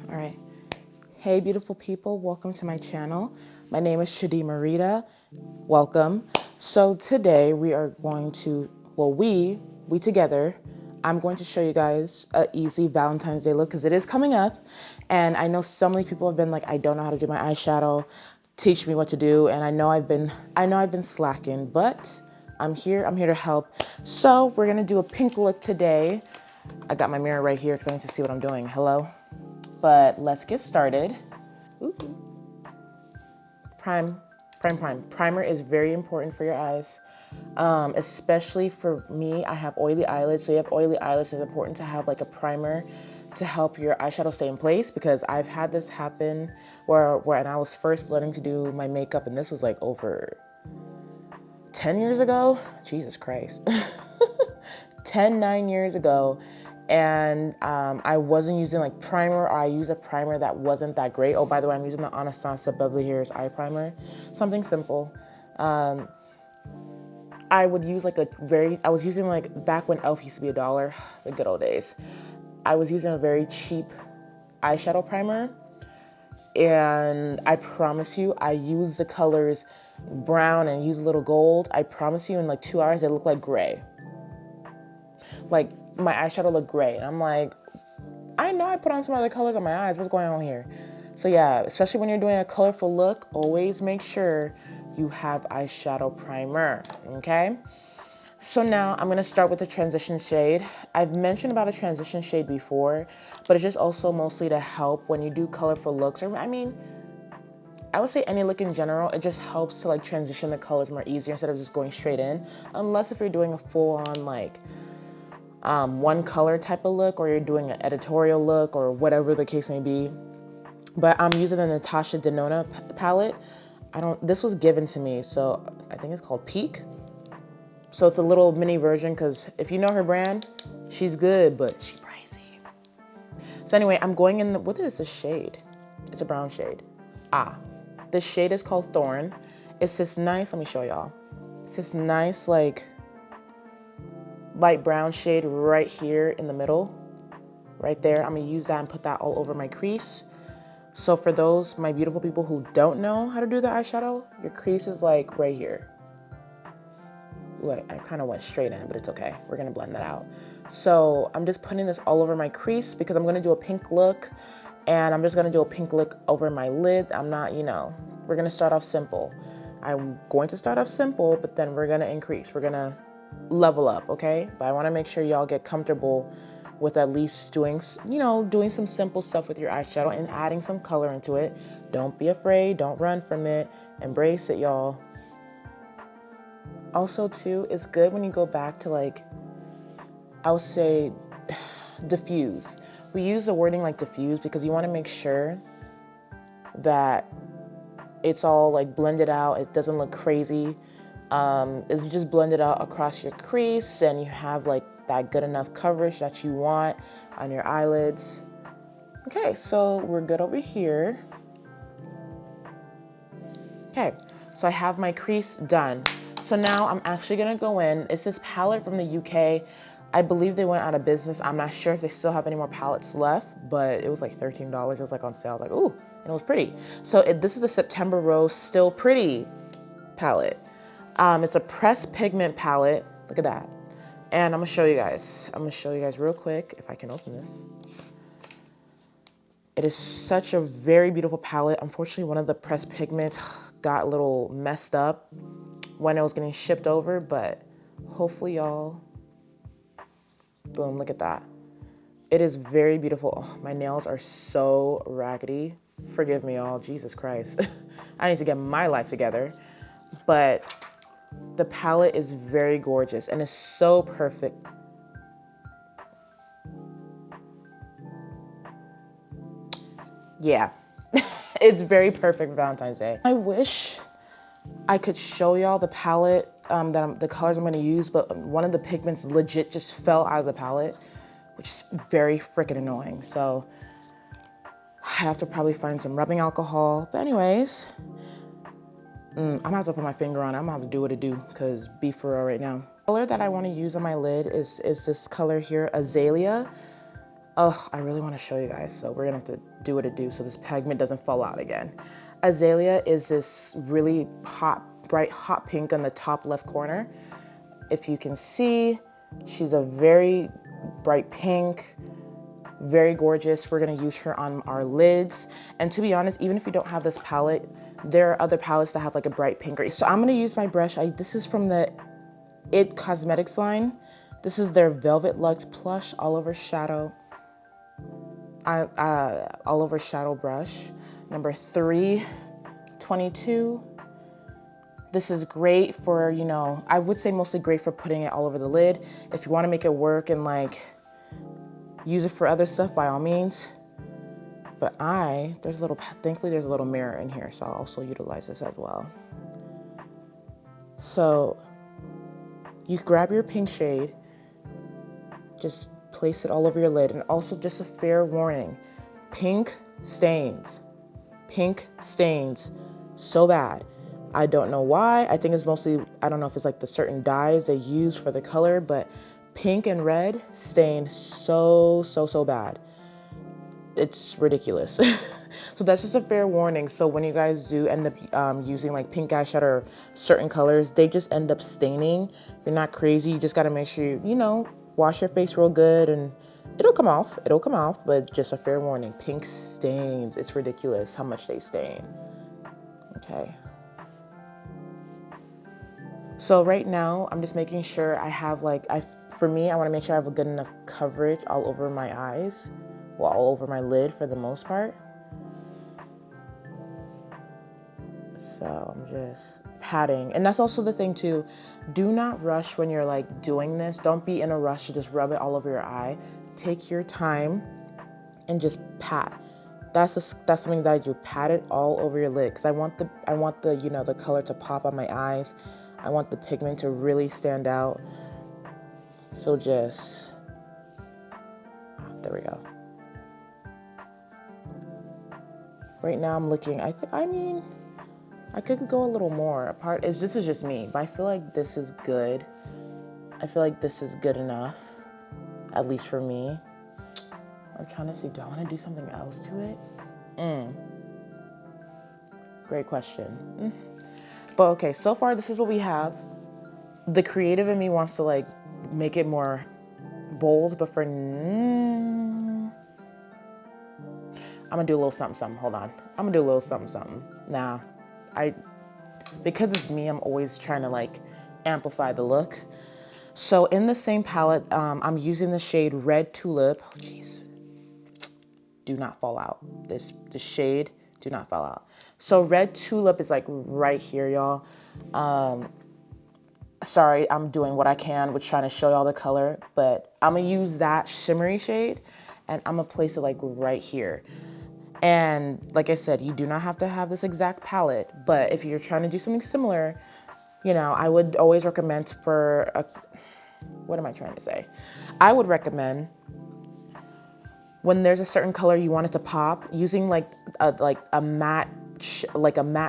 All right. Hey, beautiful people. Welcome to my channel. My name is chidimmaloverita. Welcome. So today we are going to, well, we together, I'm going to show you guys an easy Valentine's Day look because it is coming up. And I know so many people have been like, I don't know how to do my eyeshadow. Teach me what to do. And I know I've been slacking, but I'm here to help. So we're going to do a pink look today. I got my mirror right here because I need to see what I'm doing. Hello? But let's get started. Ooh. Primer is very important for your eyes, especially for me. I have oily eyelids, so you have oily eyelids. It's important to have like a primer to help your eyeshadow stay in place, because I've had this happen where when I was first learning to do my makeup, and this was like over 10 years ago. Jesus Christ. 9 years ago. And I wasn't using like primer, or I used a primer that wasn't that great. Oh, by the way, I'm using the Anastasia Beverly Hills eye primer, something simple. I would use like I was using like back when e.l.f. used to be $1, the good old days. I was using a very cheap eyeshadow primer. And I promise you, I use the colors brown and use a little gold. I promise you in like 2 hours, they look like gray. Like my eyeshadow looked gray. And I'm like, I know I put on some other colors on my eyes. What's going on here? So yeah, especially when you're doing a colorful look, always make sure you have eyeshadow primer, okay? So now I'm gonna start with the transition shade. I've mentioned about a transition shade before, but it's just also mostly to help when you do colorful looks, or I mean, I would say any look in general. It just helps to like transition the colors more easier instead of just going straight in. Unless if you're doing a full on like one color type of look, or you're doing an editorial look, or whatever the case may be. But I'm using the Natasha Denona palette. This was given to me, so I think it's called Peak. So it's a little mini version, because if you know her brand, she's good, but she's pricey. So anyway, I'm going in what is this shade? It's a brown shade. This shade is called Thorn. It's this nice, let me show y'all. It's this nice like light brown shade right here in the middle, right there. I'm gonna use that and put that all over my crease. So for those, my beautiful people who don't know how to do the eyeshadow, your crease is like right here. Ooh, I kind of went straight in, but it's okay. We're gonna blend that out. So I'm just putting this all over my crease because I'm gonna do a pink look, and I'm just gonna do a pink look over my lid. I'm not, we're gonna start off simple. I'm going to start off simple, but then we're gonna increase. We're gonna level up, okay? But I wanna make sure y'all get comfortable with at least doing some simple stuff with your eyeshadow and adding some color into it. Don't be afraid, don't run from it. Embrace it, y'all. Also too, it's good when you go back to like, I would say diffuse. We use the wording like diffuse because you wanna make sure that it's all like blended out. It doesn't look crazy. It's just blended out across your crease, and you have like that good enough coverage that you want on your eyelids. Okay, so we're good over here. Okay, so I have my crease done. So now I'm actually gonna go in. It's this palette from the UK. I believe they went out of business. I'm not sure if they still have any more palettes left, but it was like $13. It was like on sale. I was like, ooh, and it was pretty. So this is the September Rose Still Pretty palette. It's a pressed pigment palette. Look at that. And I'm gonna show you guys. Real quick, if I can open this. It is such a very beautiful palette. Unfortunately, one of the pressed pigments got a little messed up when it was getting shipped over, but hopefully y'all, boom, look at that. It is very beautiful. Oh, my nails are so raggedy. Forgive me, y'all, Jesus Christ. I need to get my life together. But the palette is very gorgeous and it's so perfect. Yeah, it's very perfect for Valentine's Day. I wish I could show y'all the palette, the colors I'm gonna use, but one of the pigments legit just fell out of the palette, which is very freaking annoying. So I have to probably find some rubbing alcohol. But anyways, I'm gonna have to put my finger on it. I'm gonna have to do what it do, because be for real right now. The color that I wanna use on my lid is this color here, Azalea. Oh, I really want to show you guys. So we're gonna have to do what it do so this pigment doesn't fall out again. Azalea is this really hot, bright, hot pink on the top left corner. If you can see, she's a very bright pink, very gorgeous. We're gonna use her on our lids. And to be honest, even if you don't have this palette, there are other palettes that have like a bright pink. So I'm gonna use my brush. This is from the It Cosmetics line. This is their Velvet Luxe Plush All Over Shadow. All Over Shadow brush, number 322. This is great for, you know, I would say mostly great for putting it all over the lid. If you want to make it work and like use it for other stuff, by all means. But thankfully there's a little mirror in here, so I'll also utilize this as well. So you grab your pink shade, just place it all over your lid. And also just a fair warning, pink stains so bad. I don't know why. I think it's mostly, I don't know if it's like the certain dyes they use for the color, but pink and red stain so bad. It's ridiculous. So that's just a fair warning. So when you guys do end up using like pink eyeshadow or certain colors, they just end up staining. You're not crazy. You just got to make sure you know, wash your face real good and it'll come off, but just a fair warning, pink stains. It's ridiculous how much they stain. Okay. So right now, I'm just making sure I have for me, I want to make sure I have a good enough coverage all over my eyes, well, all over my lid for the most part. So I'm just patting. And that's also the thing too, do not rush when you're like doing this. Don't be in a rush to just rub it all over your eye. Take your time and just pat. That's something that I do, pat it all over your lid, because I want the you know, the color to pop on my eyes. I want the pigment to really stand out. So just, there we go. Right now I'm looking, I mean, I could go a little more. This is just me, but I feel like this is good. I feel like this is good enough, at least for me. I'm trying to see, do I want to do something else to it? Great question. But okay, so far this is what we have. The creative in me wants to like make it more bold, but I'm gonna do a little something. Hold on. I'm gonna do a little something. Nah, because it's me, I'm always trying to like amplify the look. So in the same palette, I'm using the shade Red Tulip. Oh, jeez. Do not fall out. This shade, do not fall out. So Red Tulip is like right here, y'all. Sorry, I'm doing what I can with trying to show y'all the color, but I'm gonna use that shimmery shade and I'm gonna place it like right here. And like I said, you do not have to have this exact palette, but if you're trying to do something similar, you know, I would always recommend what am I trying to say? I would recommend when there's a certain color you want it to pop, using like a matte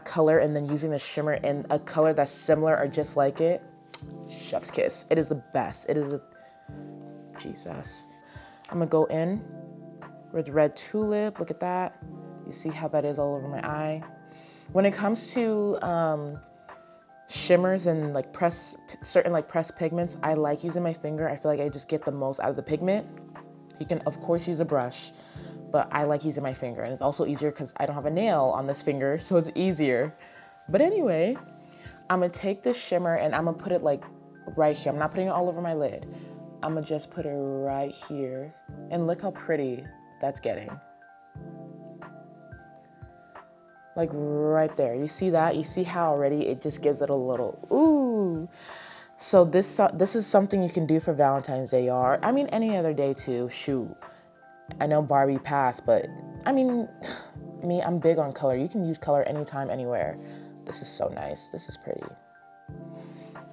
color and then using the shimmer in a color that's similar or just like it. Chef's kiss. It is the best. Jesus. I'm gonna go in with Red Tulip. Look at that. You see how that is all over my eye. When it comes to shimmers and like certain pressed pigments, I like using my finger. I feel like I just get the most out of the pigment. You can of course use a brush, but I like using my finger, and it's also easier because I don't have a nail on this finger, so it's easier. But anyway, I'm gonna take this shimmer and I'm gonna put it like right here. I'm not putting it all over my lid. I'm gonna just put it right here, and look how pretty that's getting. Like right there, you see that? You see how already it just gives it a little, ooh. So this is something you can do for Valentine's Day, y'all. I mean, any other day too, shoot. I know Barbie passed, but I mean, me, I'm big on color. You can use color anytime, anywhere. This is so nice. This is pretty.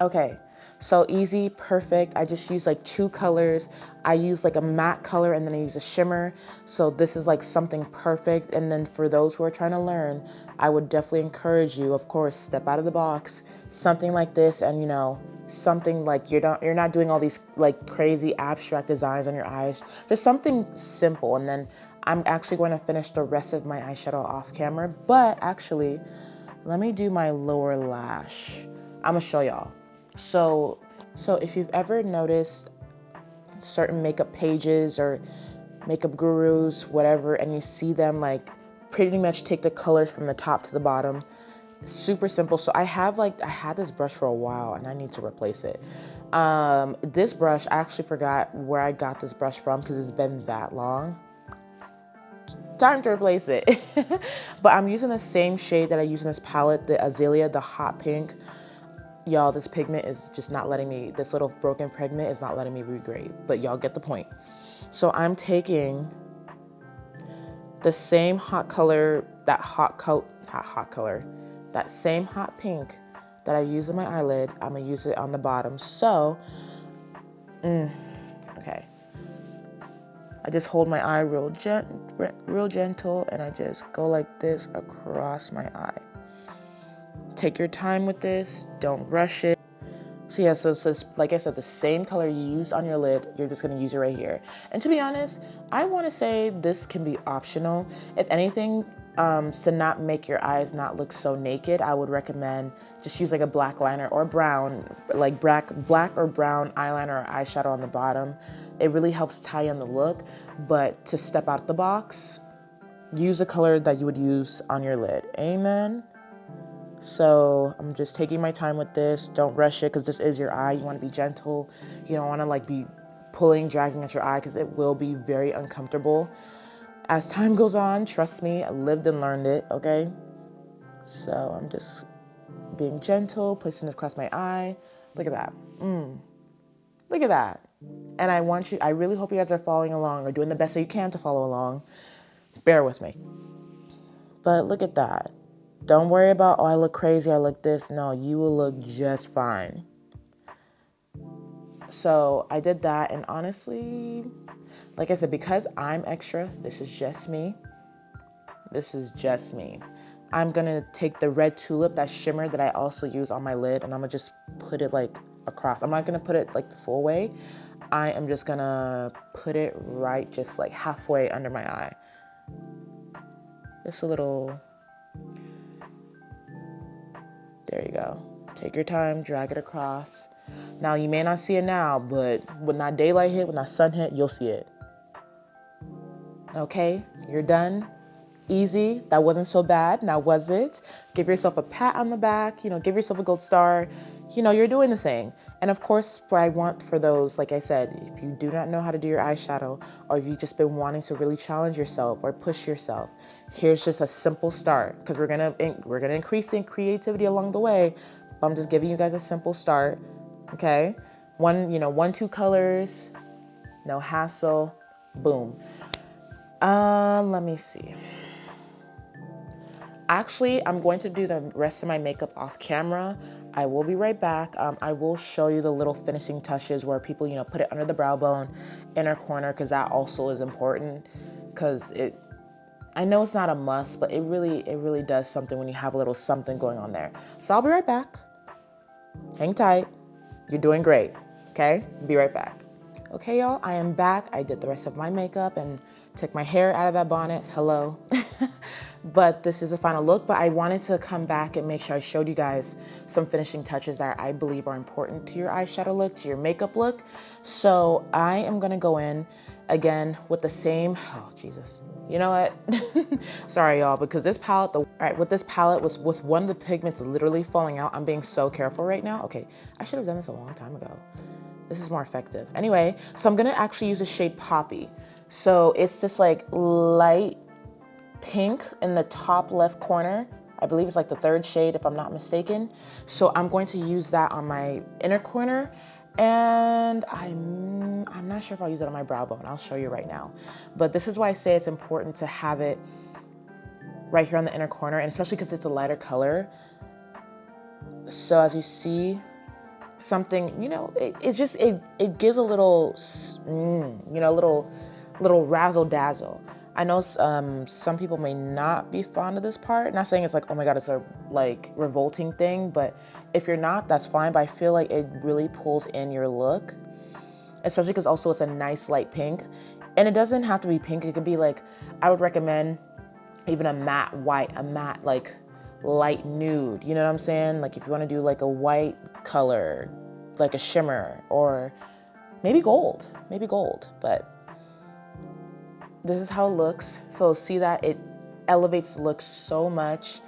Okay, So easy, perfect. I just use like 2 colors. I use like a matte color and then I use a shimmer. So this is like something perfect. And then for those who are trying to learn, I would definitely encourage you, of course, step out of the box, something like this. And you know, something like you're not doing all these like crazy abstract designs on your eyes, just something simple. And then I'm actually going to finish the rest of my eyeshadow off camera, but actually let me do my lower lash. I'm gonna show y'all. So if you've ever noticed certain makeup pages or makeup gurus, whatever, and you see them like pretty much take the colors from the top to the bottom, super simple. So I had this brush for a while and I need to replace it. This brush, I actually forgot where I got this brush from because it's been that long. Time to replace it. But I'm using the same shade that I use in this palette, the Azalea, the hot pink. Y'all, this pigment is just not letting me, this little broken pigment is not letting me be great, but y'all get the point. So I'm taking the same hot color, that same hot pink that I use in my eyelid, I'm gonna use it on the bottom. So, okay. I just hold my eye real gentle and I just go like this across my eye. Take your time with this, don't rush it. So yeah, so like I said, the same color you use on your lid, you're just gonna use it right here. And to be honest, I wanna say this can be optional. If anything, to not make your eyes not look so naked, I would recommend just use like a black liner or brown, like black or brown eyeliner or eyeshadow on the bottom. It really helps tie in the look, but to step out the box, use a color that you would use on your lid. Amen. So I'm just taking my time with this. Don't rush it because this is your eye. You want to be gentle. You don't want to like be dragging at your eye because it will be very uncomfortable. As time goes on, trust me, I lived and learned it, okay? So I'm just being gentle, placing it across my eye. Look at that. Look at that. And I really hope you guys are following along or doing the best that you can to follow along. Bear with me. But look at that. Don't worry about, oh, I look crazy, I look this. No, you will look just fine. So I did that, and honestly, like I said, because I'm extra, this is just me. This is just me. I'm gonna take the red tulip, that shimmer that I also use on my lid, and I'm gonna just put it like across. I'm not gonna put it like the full way. I am just gonna put it right just like halfway under my eye. Just a little. There you go. Take your time, drag it across. Now, you may not see it now, but when that daylight hit, when that sun hit, you'll see it. Okay, you're done. Easy. That wasn't so bad. Now, was it? Give yourself a pat on the back, give yourself a gold star. You're doing the thing. And of course, what I want for those, like I said, if you do not know how to do your eyeshadow, or if you've just been wanting to really challenge yourself or push yourself, here's just a simple start, because we're gonna increase in creativity along the way. But I'm just giving you guys a simple start. Okay, 2 colors, no hassle, boom. Let me see. Actually, I'm going to do the rest of my makeup off camera. I will be right back. I will show you the little finishing touches where people, put it under the brow bone, inner corner, because that also is important. Because I know it's not a must, but it really does something when you have a little something going on there. So I'll be right back. Hang tight. You're doing great. Okay? Be right back. Okay, y'all, I am back. I did the rest of my makeup and took my hair out of that bonnet. Hello. But this is the final look. But I wanted to come back and make sure I showed you guys some finishing touches that I believe are important to your eyeshadow look, to your makeup look. So I am going to go in again with the same, oh, Jesus. You know what? Sorry, y'all, because this palette, with this palette, with one of the pigments literally falling out, I'm being so careful right now. Okay, I should have done this a long time ago. This is more effective. Anyway, so I'm gonna actually use the shade Poppy. So it's this like light pink in the top left corner. I believe it's like the 3rd shade if I'm not mistaken. So I'm going to use that on my inner corner, and I'm not sure if I'll use it on my brow bone. I'll show you right now. But this is why I say it's important to have it right here on the inner corner, and especially because it's a lighter color. So as you see, something, you know, it gives a little, you know, little razzle dazzle. I know some people may not be fond of this part. Not saying it's like, oh my God, it's a like revolting thing, but if you're not, that's fine. But I feel like it really pulls in your look, especially because also it's a nice light pink. And it doesn't have to be pink. It could be like, I would recommend even a matte white, a matte like light nude. You know what I'm saying? Like if you want to do like a white color, like a shimmer, or maybe gold, but this is how it looks. So see that it elevates the look so much.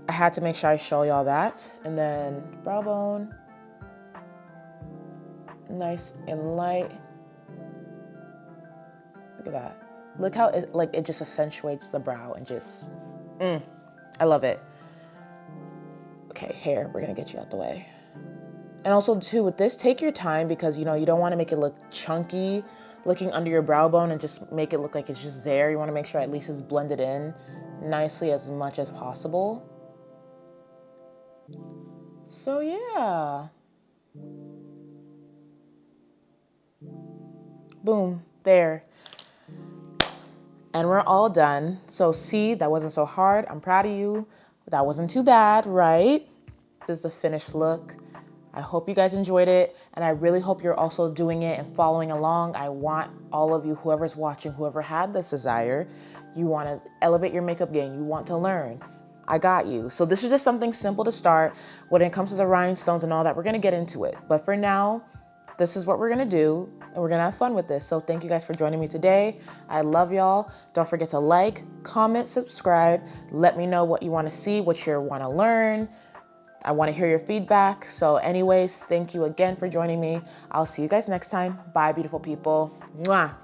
I had to make sure I show y'all that. And then brow bone, nice and light. Look at that. Look how it just accentuates the brow and just, I love it. Okay, hair, we're gonna get you out the way. And also too, with this, take your time because you know, you don't wanna make it look chunky looking under your brow bone and just make it look like it's just there. You wanna make sure at least it's blended in nicely as much as possible. So yeah. Boom, there. And we're all done. So see, that wasn't so hard. I'm proud of you. That wasn't too bad, right? This is the finished look. I hope you guys enjoyed it. And I really hope you're also doing it and following along. I want all of you, whoever's watching, whoever had this desire, you want to elevate your makeup game. You want to learn. I got you. So this is just something simple to start. When it comes to the rhinestones and all that, we're going to get into it. But for now, this is what we're going to do. And we're going to have fun with this. So thank you guys for joining me today. I love y'all. Don't forget to like, comment, subscribe. Let me know what you want to see, what you want to learn. I want to hear your feedback. So anyways, thank you again for joining me. I'll see you guys next time. Bye, beautiful people. Mwah.